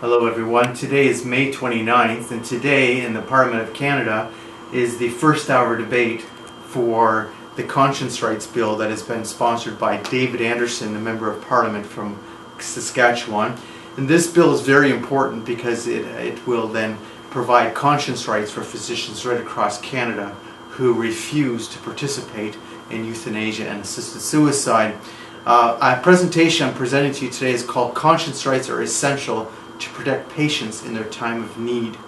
Hello everyone, today is May 29th and today in the Parliament of Canada is the first hour debate for the Conscience Rights Bill that has been sponsored by David Anderson, the Member of Parliament from Saskatchewan. And this bill is very important because it will then provide conscience rights for physicians right across Canada who refuse to participate in euthanasia and assisted suicide. A presentation I'm presenting to you today is called Conscience Rights Are Essential to Protect Patients in Their Time of Need.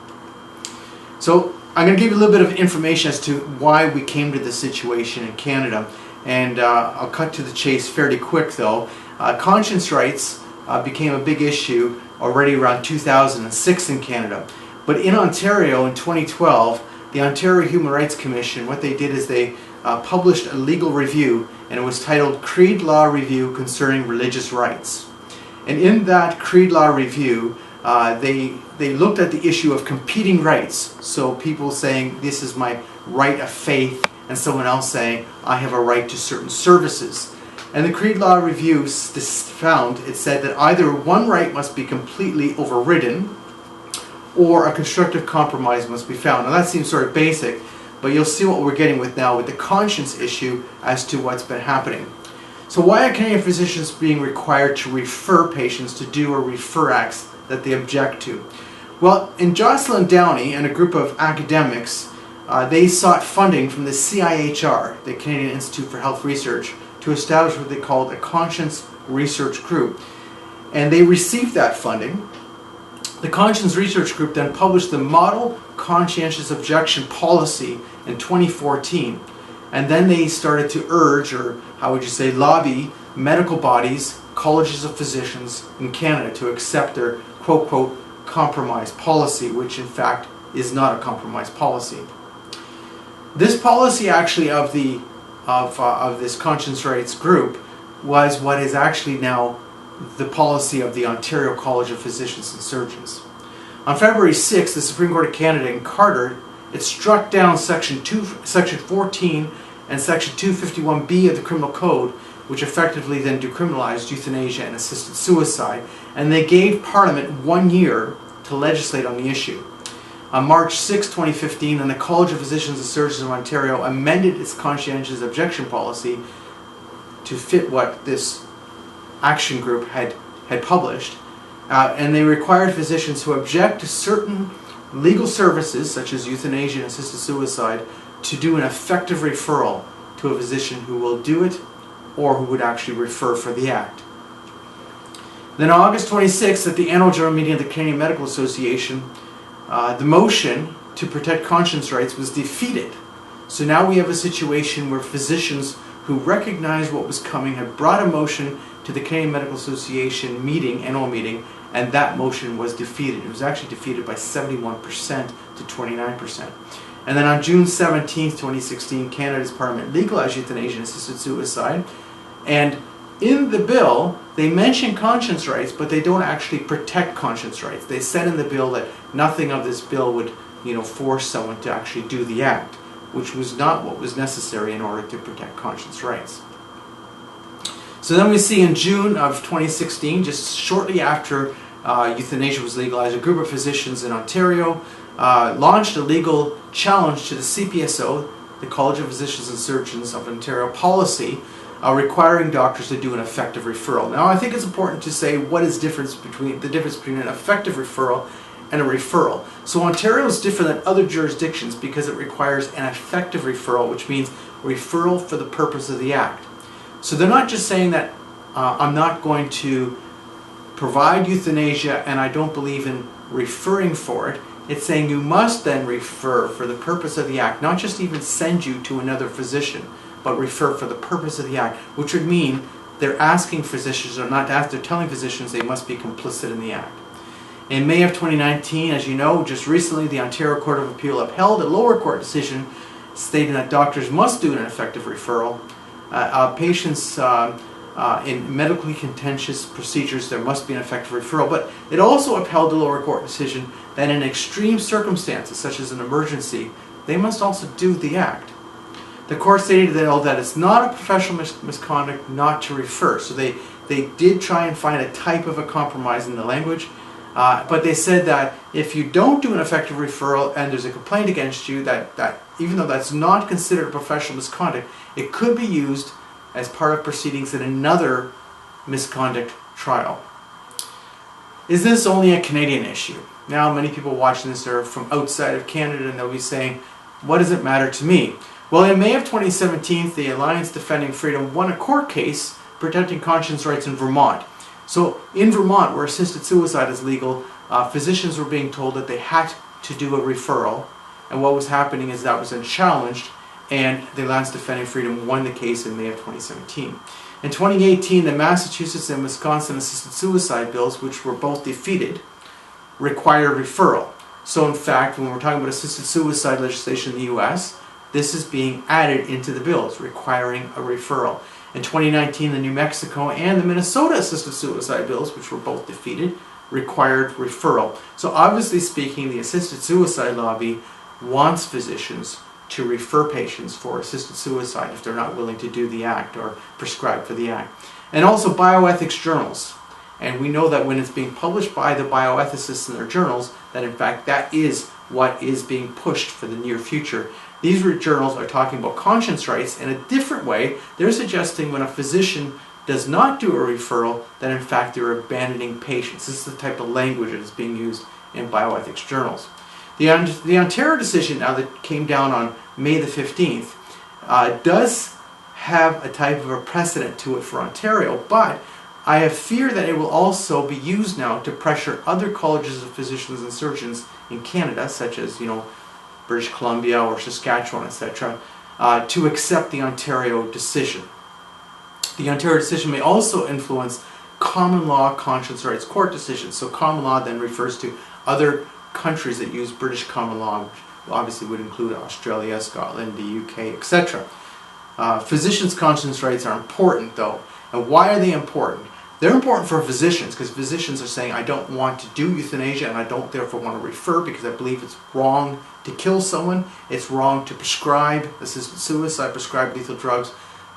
So I'm going to give you a little bit of information as to why we came to this situation in Canada, and I'll cut to the chase fairly quick though. Conscience rights became a big issue already around 2006 in Canada, but in Ontario in 2012 the Ontario Human Rights Commission, what they did is they published a legal review, and it was titled Creed Law Review Concerning Religious Rights. And in that Creed Law Review, they looked at the issue of competing rights. So people saying, this is my right of faith, and someone else saying, I have a right to certain services. And the Creed Law Review found, it said that either one right must be completely overridden, or a constructive compromise must be found. Now that seems sort of basic, but you'll see what we're getting with now with the conscience issue as to what's been happening. So why are Canadian physicians being required to refer patients to do or refer acts that they object to? Well, in Jocelyn Downey and a group of academics, they sought funding from the CIHR, the Canadian Institute for Health Research, to establish what they called a conscience research group. And they received that funding. The Conscience Research Group then published the Model Conscientious Objection Policy in 2014. And then they started to urge, or how would you say, lobby medical bodies, colleges of physicians in Canada to accept their quote-quote compromise policy, which in fact is not a compromise policy. This policy actually of this conscience rights group was what is actually now the policy of the Ontario College of Physicians and Surgeons. On February 6th, the Supreme Court of Canada in Carter, it struck down Section 14 and Section 251B of the Criminal Code, which effectively then decriminalized euthanasia and assisted suicide, and they gave Parliament 1 year to legislate on the issue. On March 6, 2015, and the College of Physicians and Surgeons of Ontario amended its conscientious objection policy to fit what this action group had published, and they required physicians who object to certain legal services, such as euthanasia and assisted suicide, to do an effective referral to a physician who will do it or who would actually refer for the act. Then on August 26th, at the annual general meeting of the Canadian Medical Association, the motion to protect conscience rights was defeated. So now we have a situation where physicians who recognized what was coming had brought a motion to the Canadian Medical Association annual meeting, and that motion was defeated. It was actually defeated by 71% to 29%. And then on June 17, 2016, Canada's Parliament legalized euthanasia and assisted suicide. And in the bill, they mention conscience rights, but they don't actually protect conscience rights. They said in the bill that nothing of this bill would, force someone to actually do the act, which was not what was necessary in order to protect conscience rights. So then we see in June of 2016, just shortly after euthanasia was legalized, a group of physicians in Ontario launched a legal challenge to the CPSO, the College of Physicians and Surgeons of Ontario policy, requiring doctors to do an effective referral. Now I think it's important to say what is the difference between an effective referral and a referral. So Ontario is different than other jurisdictions because it requires an effective referral, which means referral for the purpose of the act. So they're not just saying that I'm not going to provide euthanasia and I don't believe in referring for it. It's saying you must then refer for the purpose of the act, not just even send you to another physician, but refer for the purpose of the act, which would mean they're asking physicians, or not ask, they're telling physicians they must be complicit in the act. In May of 2019, as you know, just recently the Ontario Court of Appeal upheld a lower court decision stating that doctors must do an effective referral. Patients in medically contentious procedures, there must be an effective referral, but it also upheld the lower court decision that in extreme circumstances, such as an emergency, they must also do the act. The court stated that it's not a professional misconduct not to refer, so they did try and find a type of a compromise in the language. But they said that if you don't do an effective referral and there's a complaint against you, that even though that's not considered professional misconduct, it could be used as part of proceedings in another misconduct trial. Is this only a Canadian issue? Now many people watching this are from outside of Canada and they'll be saying, what does it matter to me? Well, in May of 2017, the Alliance Defending Freedom won a court case protecting conscience rights in Vermont. So in Vermont, where assisted suicide is legal, physicians were being told that they had to do a referral, and what was happening is that was unchallenged, and the Alliance Defending Freedom won the case in May of 2017. In 2018, the Massachusetts and Wisconsin assisted suicide bills, which were both defeated, require referral. So in fact, when we're talking about assisted suicide legislation in the US, this is being added into the bills, requiring a referral. In 2019, the New Mexico and the Minnesota assisted suicide bills, which were both defeated, required referral. So obviously speaking, the assisted suicide lobby wants physicians to refer patients for assisted suicide if they're not willing to do the act or prescribe for the act. And also bioethics journals. And we know that when it's being published by the bioethicists in their journals, that in fact that is what is being pushed for the near future. These journals are talking about conscience rights in a different way. They're suggesting when a physician does not do a referral, that in fact they're abandoning patients. This is the type of language that is being used in bioethics journals. The Ontario decision now that came down on May the 15th does have a type of a precedent to it for Ontario, but I have fear that it will also be used now to pressure other colleges of physicians and surgeons in Canada, such as, British Columbia or Saskatchewan, etc., to accept the Ontario decision. The Ontario decision may also influence common law conscience rights court decisions. So common law then refers to other countries that use British common law, which obviously would include Australia, Scotland, the UK, etc. Physicians' conscience rights are important though. And why are they important? They're important for physicians because physicians are saying, I don't want to do euthanasia and I don't therefore want to refer because I believe it's wrong to kill someone. It's wrong to prescribe assisted suicide, prescribe lethal drugs.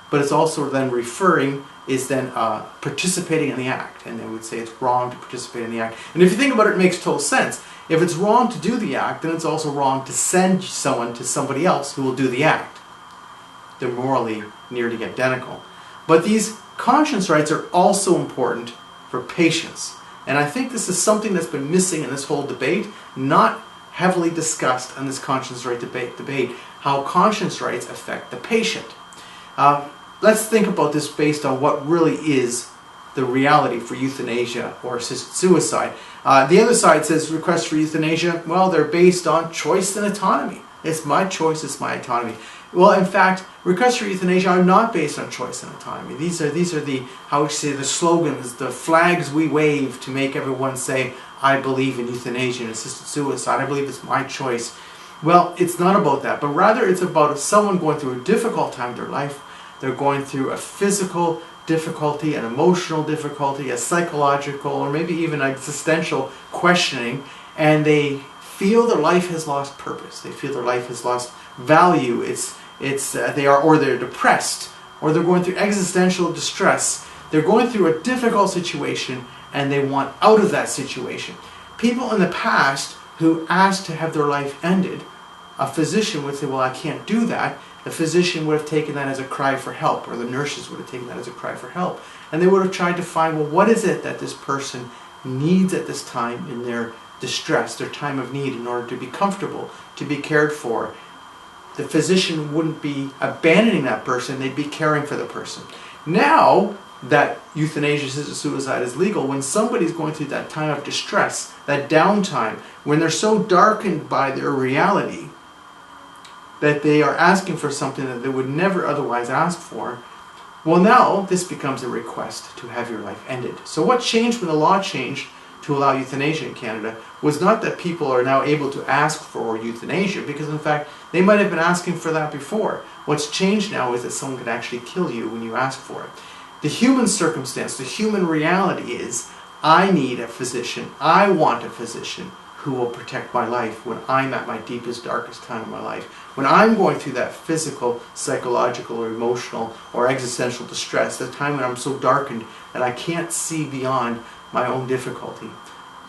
But it's also then referring is then participating in the act. And they would say it's wrong to participate in the act. And if you think about it, it makes total sense. If it's wrong to do the act, then it's also wrong to send someone to somebody else who will do the act. They're morally nearly identical. But these conscience rights are also important for patients. And I think this is something that's been missing in this whole debate, not heavily discussed in this conscience right debate, how conscience rights affect the patient. Let's think about this based on what really is the reality for euthanasia or assisted suicide. The other side says requests for euthanasia, well, they're based on choice and autonomy. It's my choice, it's my autonomy. Well, in fact, requests for euthanasia are not based on choice and autonomy. These are the, how would you say, the slogans, the flags we wave to make everyone say, I believe in euthanasia and assisted suicide. I believe it's my choice. Well, it's not about that, but rather it's about someone going through a difficult time in their life. They're going through a physical difficulty, an emotional difficulty, a psychological, or maybe even existential questioning, and they feel their life has lost purpose. They feel their life has lost value. They're depressed, or they're going through existential distress. They're going through a difficult situation, and they want out of that situation. People in the past who asked to have their life ended, a physician would say, well, I can't do that. The physician would have taken that as a cry for help, or the nurses would have taken that as a cry for help. And they would have tried to find, well, what is it that this person needs at this time in their distress, their time of need, in order to be comfortable, to be cared for. The physician wouldn't be abandoning that person, they'd be caring for the person. Now that euthanasia assisted suicide is legal, when somebody's going through that time of distress, that downtime, when they're so darkened by their reality that they are asking for something that they would never otherwise ask for, well, now this becomes a request to have your life ended. So what changed when the law changed to allow euthanasia in Canada was not that people are now able to ask for euthanasia, because in fact they might have been asking for that before. What's changed now is that someone can actually kill you when you ask for it. The human circumstance, the human reality is, I need a physician, I want a physician who will protect my life when I'm at my deepest, darkest time of my life. When I'm going through that physical, psychological, or emotional, or existential distress, the time when I'm so darkened that I can't see beyond my own difficulty.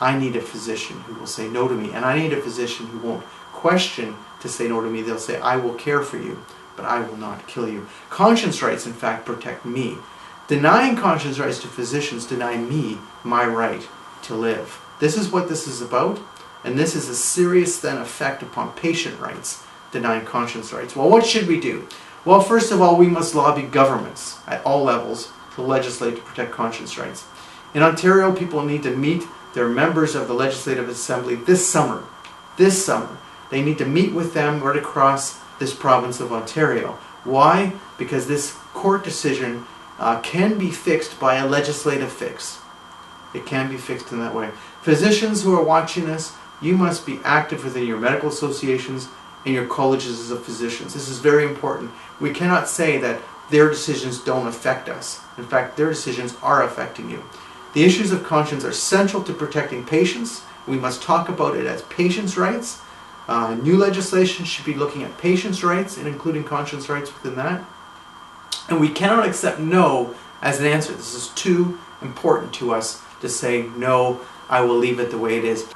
I need a physician who will say no to me, and I need a physician who won't question to say no to me. They'll say, I will care for you, but I will not kill you. Conscience rights, in fact, protect me. Denying conscience rights to physicians deny me my right to live. This is what this is about, and this is a serious then effect upon patient rights, denying conscience rights. Well, what should we do? Well, first of all, we must lobby governments at all levels to legislate to protect conscience rights. In Ontario, people need to meet their members of the Legislative Assembly this summer. This summer. They need to meet with them right across this province of Ontario. Why? Because this court decision can be fixed by a legislative fix. It can be fixed in that way. Physicians who are watching this, you must be active within your medical associations and your colleges of physicians. This is very important. We cannot say that their decisions don't affect us. In fact, their decisions are affecting you. The issues of conscience are central to protecting patients. We must talk about it as patients' rights. New legislation should be looking at patients' rights and including conscience rights within that. And we cannot accept no as an answer. This is too important to us to say, no, I will leave it the way it is.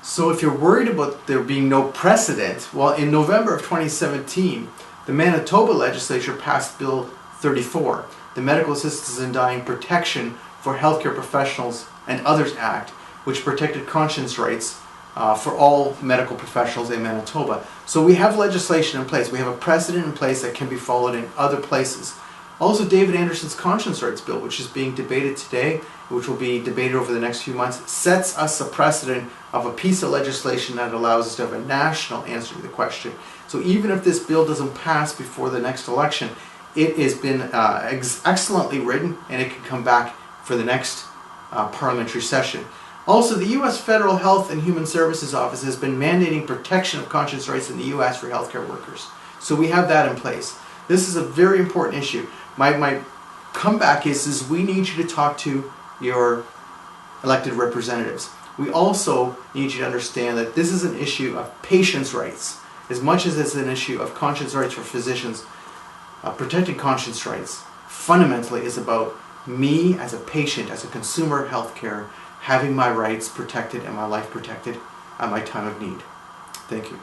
So if you're worried about there being no precedent, well, in November of 2017, the Manitoba legislature passed Bill 34, the Medical Assistance in Dying Protection for Healthcare Professionals and Others Act, which protected conscience rights for all medical professionals in Manitoba. So we have legislation in place. We have a precedent in place that can be followed in other places. Also, David Anderson's conscience rights bill, which is being debated today, which will be debated over the next few months, sets us a precedent of a piece of legislation that allows us to have a national answer to the question. So even if this bill doesn't pass before the next election, it has been excellently written, and it can come back for the next parliamentary session. Also, the U.S. Federal Health and Human Services Office has been mandating protection of conscience rights in the U.S. for healthcare workers. So we have that in place. This is a very important issue. My comeback is we need you to talk to your elected representatives. We also need you to understand that this is an issue of patients' rights. As much as it's an issue of conscience rights for physicians, protecting conscience rights fundamentally is about me as a patient, as a consumer of healthcare, having my rights protected and my life protected at my time of need. Thank you.